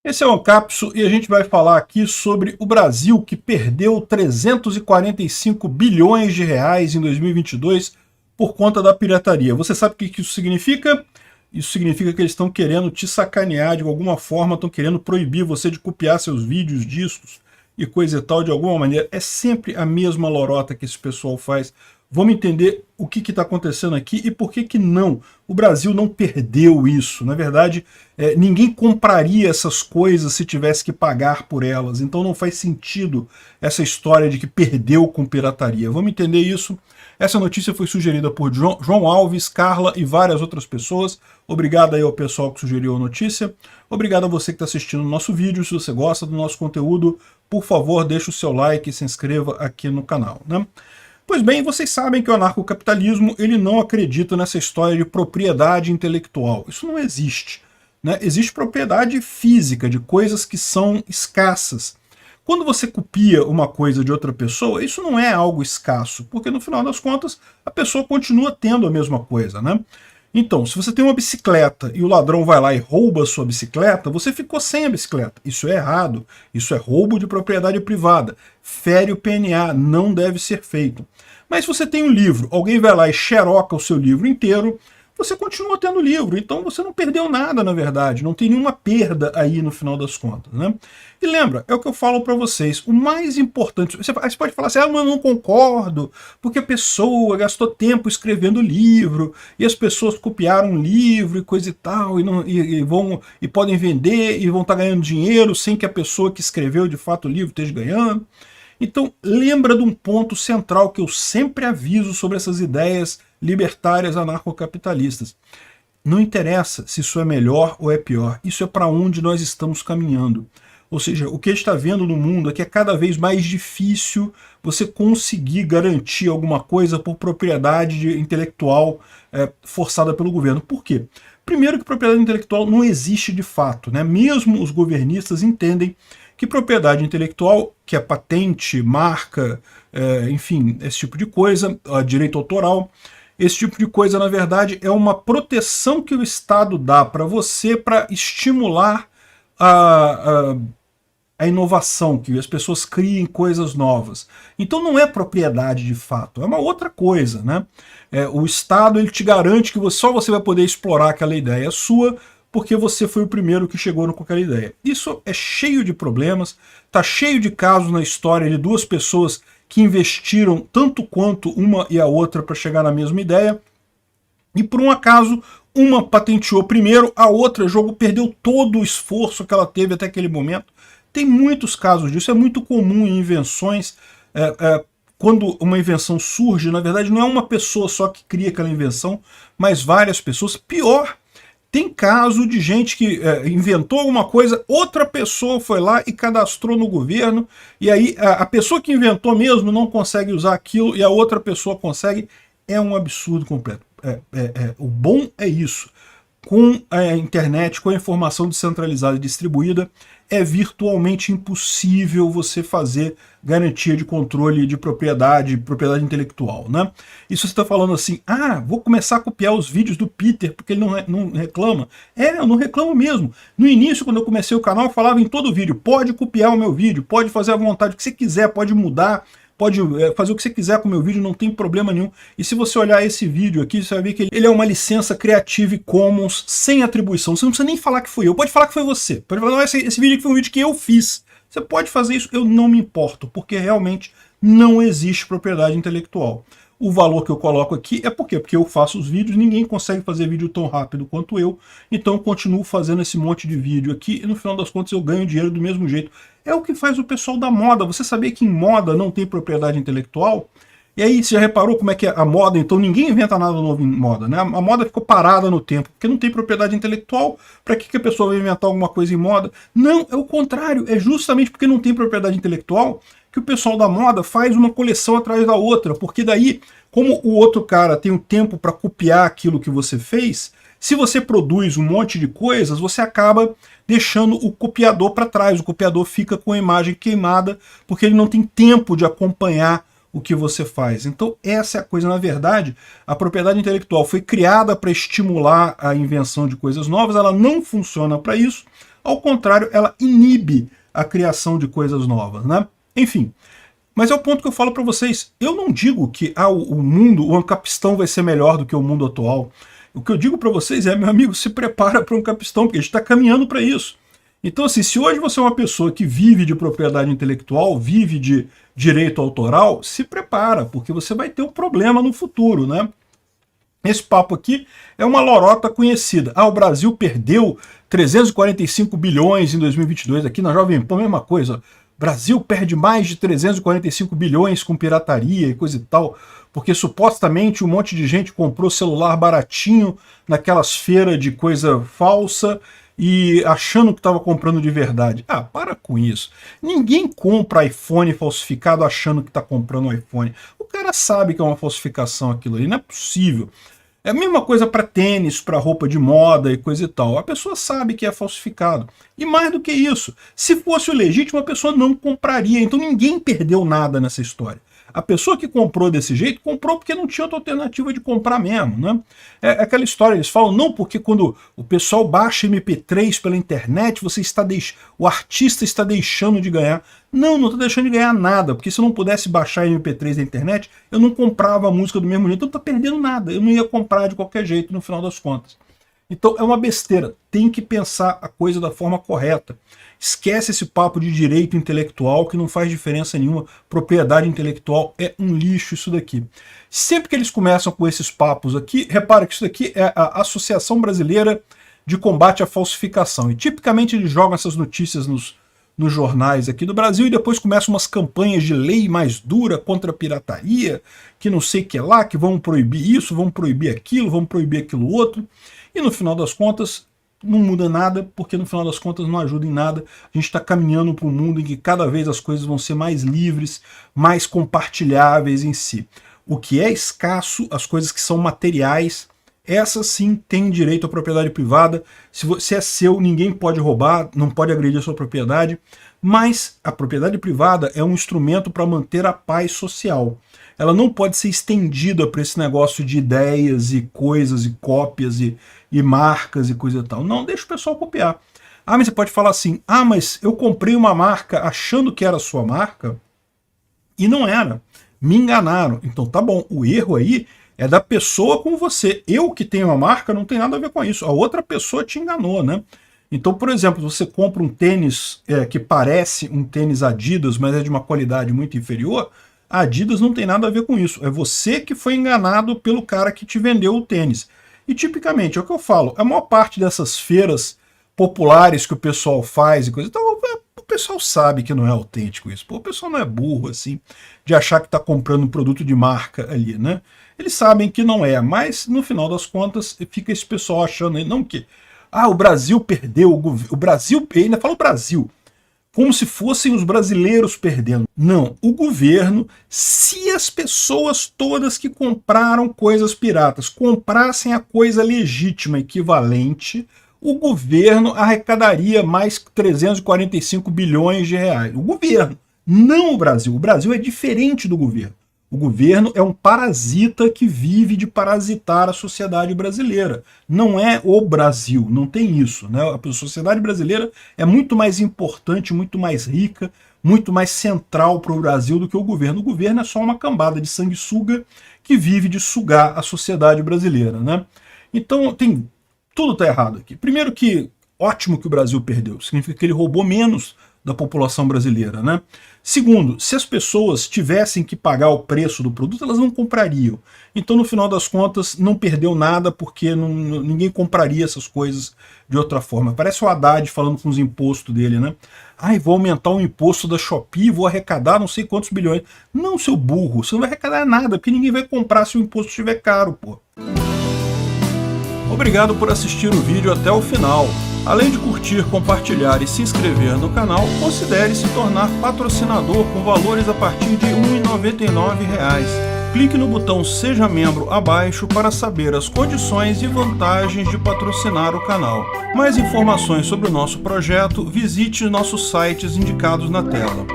Esse é o Ancapso e a gente vai falar aqui sobre o Brasil que perdeu 345 bilhões de reais em 2022 por conta da pirataria. Você sabe o que isso significa? Isso significa que eles estão querendo te sacanear de alguma forma, estão querendo proibir você de copiar seus vídeos, discos e coisa e tal de alguma maneira. É sempre a mesma lorota que esse pessoal faz. Vamos entender o que está acontecendo aqui e por que não. O Brasil não perdeu isso. Na verdade, ninguém compraria essas coisas se tivesse que pagar por elas. Então não faz sentido essa história de que perdeu com pirataria. Vamos entender isso. Essa notícia foi sugerida por João Alves, Carla e várias outras pessoas. Obrigado aí ao pessoal que sugeriu a notícia. Obrigado a você que está assistindo o nosso vídeo. Se você gosta do nosso conteúdo, por favor, deixe o seu like e se inscreva aqui no canal, né? Pois bem, vocês sabem que o anarcocapitalismo ele não acredita nessa história de propriedade intelectual. Isso não existe, né? Existe propriedade física de coisas que são escassas. Quando você copia uma coisa de outra pessoa, isso não é algo escasso, porque no final das contas a pessoa continua tendo a mesma coisa, né? Então, se você tem uma bicicleta e o ladrão vai lá e rouba a sua bicicleta, você ficou sem a bicicleta. Isso é errado. Isso é roubo de propriedade privada. Fere o PNA, não deve ser feito. Mas se você tem um livro, alguém vai lá e xeroca o seu livro inteiro, você continua tendo livro, então você não perdeu nada, na verdade, não tem nenhuma perda aí no final das contas, né? E lembra, é o que eu falo para vocês, o mais importante, você pode falar assim, mas eu não concordo, porque a pessoa gastou tempo escrevendo livro, e as pessoas copiaram um livro e coisa e tal, e podem vender e vão estar ganhando dinheiro sem que a pessoa que escreveu de fato o livro esteja ganhando. Então, lembra de um ponto central que eu sempre aviso sobre essas ideias libertárias anarcocapitalistas. Não interessa se isso é melhor ou é pior, isso é para onde nós estamos caminhando. Ou seja, o que a gente está vendo no mundo é que é cada vez mais difícil você conseguir garantir alguma coisa por propriedade intelectual forçada pelo governo. Por quê? Primeiro que propriedade intelectual não existe de fato, né? Mesmo os governistas entendem que propriedade intelectual, que é patente, marca, enfim, esse tipo de coisa, direito autoral, esse tipo de coisa, na verdade, é uma proteção que o Estado dá para você para estimular a inovação, que as pessoas criem coisas novas. Então não é propriedade de fato, é uma outra coisa, né? O Estado ele te garante que só você vai poder explorar aquela ideia sua, porque você foi o primeiro que chegou com aquela ideia. Isso é cheio de problemas, está cheio de casos na história de duas pessoas que investiram tanto quanto uma e a outra para chegar na mesma ideia, e por um acaso uma patenteou primeiro, a outra perdeu todo o esforço que ela teve até aquele momento. Tem muitos casos disso, é muito comum em invenções, quando uma invenção surge, na verdade não é uma pessoa só que cria aquela invenção, mas várias pessoas. Pior, tem caso de gente que inventou alguma coisa, outra pessoa foi lá e cadastrou no governo, e aí a pessoa que inventou mesmo não consegue usar aquilo e a outra pessoa consegue. É um absurdo completo. O bom é isso. Com a internet, com a informação descentralizada e distribuída, é virtualmente impossível você fazer garantia de controle de propriedade intelectual, né? E se você está falando assim, vou começar a copiar os vídeos do Peter porque ele não reclama. Eu não reclamo mesmo. No início, quando eu comecei o canal, eu falava em todo vídeo, pode copiar o meu vídeo, pode fazer à vontade o que você quiser, pode mudar, pode fazer o que você quiser com o meu vídeo, não tem problema nenhum. E se você olhar esse vídeo aqui, você vai ver que ele é uma licença Creative Commons sem atribuição. Você não precisa nem falar que fui eu, pode falar que foi você. Pode falar, não, esse vídeo aqui foi um vídeo que eu fiz. Você pode fazer isso, eu não me importo, porque realmente não existe propriedade intelectual. O valor que eu coloco aqui é por quê? Porque eu faço os vídeos, ninguém consegue fazer vídeo tão rápido quanto eu, então eu continuo fazendo esse monte de vídeo aqui e no final das contas eu ganho dinheiro do mesmo jeito. É o que faz o pessoal da moda. Você sabia que em moda não tem propriedade intelectual? E aí, você já reparou como é que é a moda? Então ninguém inventa nada novo em moda, né? A moda ficou parada no tempo, porque não tem propriedade intelectual. Para que a pessoa vai inventar alguma coisa em moda? Não, é o contrário. É justamente porque não tem propriedade intelectual que o pessoal da moda faz uma coleção atrás da outra, porque daí, como o outro cara tem o tempo para copiar aquilo que você fez, se você produz um monte de coisas, você acaba deixando o copiador para trás. O copiador fica com a imagem queimada, porque ele não tem tempo de acompanhar o que você faz. Então essa é a coisa. Na verdade, a propriedade intelectual foi criada para estimular a invenção de coisas novas, ela não funciona para isso, Ao contrário, ela inibe a criação de coisas novas, né? Enfim, mas é o ponto que eu falo para vocês. Eu não digo que o mundo, o Ancapistão vai ser melhor do que o mundo atual. O que eu digo para vocês é, meu amigo, se prepara para um Ancapistão, porque a gente está caminhando para isso. Então, assim, se hoje você é uma pessoa que vive de propriedade intelectual, vive de direito autoral, se prepara, porque você vai ter um problema no futuro, né? Esse papo aqui é uma lorota conhecida. O Brasil perdeu 345 bilhões em 2022. Aqui na Jovem Pan, mesma coisa. Brasil perde mais de 345 bilhões com pirataria e coisa e tal, porque supostamente um monte de gente comprou celular baratinho naquelas feiras de coisa falsa e achando que estava comprando de verdade. Para com isso. Ninguém compra iPhone falsificado achando que está comprando um iPhone. O cara sabe que é uma falsificação aquilo ali, não é possível. É a mesma coisa para tênis, para roupa de moda e coisa e tal. A pessoa sabe que é falsificado. E mais do que isso, se fosse o legítimo, a pessoa não compraria. Então ninguém perdeu nada nessa história. A pessoa que comprou desse jeito, comprou porque não tinha outra alternativa de comprar mesmo, né? É aquela história, eles falam, não, porque quando o pessoal baixa MP3 pela internet, o artista está deixando de ganhar. Não está deixando de ganhar nada, porque se eu não pudesse baixar MP3 da internet, eu não comprava a música do mesmo jeito, eu não estou perdendo nada, eu não ia comprar de qualquer jeito no final das contas. Então é uma besteira, tem que pensar a coisa da forma correta. Esquece esse papo de direito intelectual que não faz diferença nenhuma, propriedade intelectual é um lixo isso daqui. Sempre que eles começam com esses papos aqui, repara que isso daqui é a Associação Brasileira de Combate à Falsificação, e tipicamente eles jogam essas notícias nos jornais aqui do Brasil e depois começam umas campanhas de lei mais dura contra a pirataria, que não sei o que lá, que vão proibir isso, vão proibir aquilo outro, e no final das contas não muda nada, porque no final das contas não ajuda em nada. A gente está caminhando para um mundo em que cada vez as coisas vão ser mais livres, mais compartilháveis em si. O que é escasso, as coisas que são materiais, essas sim têm direito à propriedade privada. Se é seu, ninguém pode roubar, não pode agredir a sua propriedade, mas a propriedade privada é um instrumento para manter a paz social. Ela não pode ser estendida para esse negócio de ideias e coisas e cópias e marcas e coisa e tal. Não, deixa o pessoal copiar. Mas você pode falar assim, mas eu comprei uma marca achando que era sua marca e não era. Me enganaram. Então tá bom, o erro aí é da pessoa com você. Eu que tenho a marca não tem nada a ver com isso. A outra pessoa te enganou, né? Então, por exemplo, você compra um tênis que parece um tênis Adidas, mas é de uma qualidade muito inferior, a Adidas não tem nada a ver com isso. É você que foi enganado pelo cara que te vendeu o tênis. E tipicamente, é o que eu falo, a maior parte dessas feiras populares que o pessoal faz e coisa, então o pessoal sabe que não é autêntico isso. O pessoal não é burro assim, de achar que está comprando um produto de marca ali, né? Eles sabem que não é, mas no final das contas fica esse pessoal achando aí, não que o Brasil perdeu, o Brasil, ainda fala o Brasil, como se fossem os brasileiros perdendo. Não, o governo, se as pessoas todas que compraram coisas piratas comprassem a coisa legítima equivalente, o governo arrecadaria mais 345 bilhões de reais. O governo, não o Brasil. O Brasil é diferente do governo. O governo é um parasita que vive de parasitar a sociedade brasileira. Não é o Brasil, não tem isso, né? A sociedade brasileira é muito mais importante, muito mais rica, muito mais central para o Brasil do que o governo. O governo é só uma cambada de sanguessuga que vive de sugar a sociedade brasileira, né? Então tudo está errado aqui. Primeiro que ótimo que o Brasil perdeu, significa que ele roubou menos da população brasileira, né? Segundo, se as pessoas tivessem que pagar o preço do produto, elas não comprariam. Então, no final das contas, não perdeu nada, porque ninguém compraria essas coisas de outra forma. Parece o Haddad falando com os impostos dele, né? Vou aumentar o imposto da Shopee, vou arrecadar não sei quantos bilhões. Não, seu burro, você não vai arrecadar nada, porque ninguém vai comprar se o imposto estiver caro, pô. Obrigado por assistir o vídeo até o final. Além de curtir, compartilhar e se inscrever no canal, considere se tornar patrocinador com valores a partir de R$ 1,99. Clique no botão Seja Membro abaixo para saber as condições e vantagens de patrocinar o canal. Mais informações sobre o nosso projeto, visite nossos sites indicados na tela.